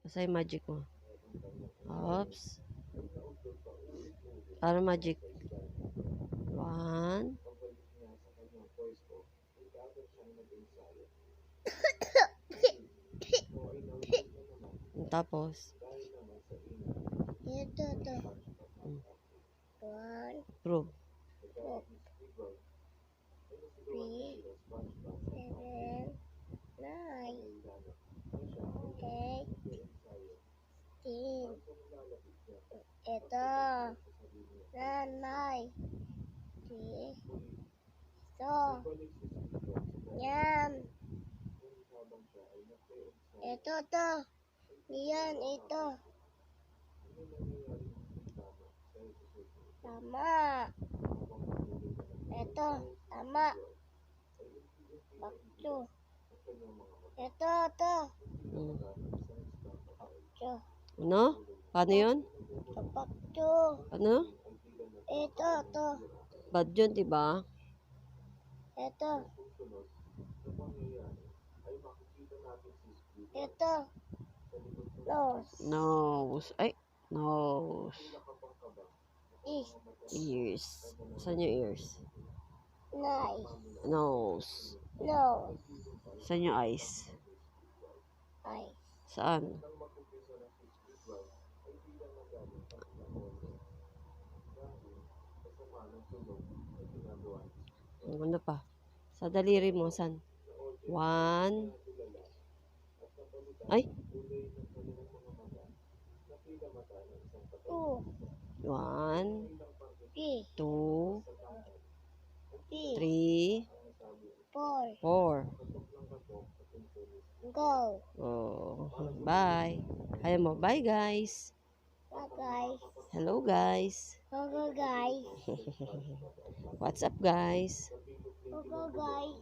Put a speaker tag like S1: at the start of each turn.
S1: Basta yung magic mo. Oops. Para magic. 1. Tapos.
S2: Ito. 1,
S1: Prove.
S2: 3, 7, 9, 8, 10. Ito. Nanay. Ito. Yan. Ito. Yan. Ito. Tama. Ito. Tama. Bakto. Ito.
S1: Hmm.
S2: Bakto.
S1: Ano? Paano yun?
S2: Bakto.
S1: Ano?
S2: Ito.
S1: Bad yun, diba?
S2: Ito. Ito. Nose.
S1: Nose. Ay. Nose.
S2: Ears.
S1: Ears. Saan yung ears?
S2: Nice.
S1: Nose.
S2: Nose.
S1: Saan yung eyes?
S2: Eyes.
S1: Saan? Ano pa? Sa daliri mo, saan? 1. Ay.
S2: 2.
S1: 1,
S2: 3.
S1: 2,
S2: 3.
S1: 3,
S2: 4.
S1: 4.
S2: Go.
S1: Oh, bye. Ayaw mo, bye guys.
S2: Bye guys.
S1: Hello guys.
S2: Go guys.
S1: What's up guys?
S2: Go guys.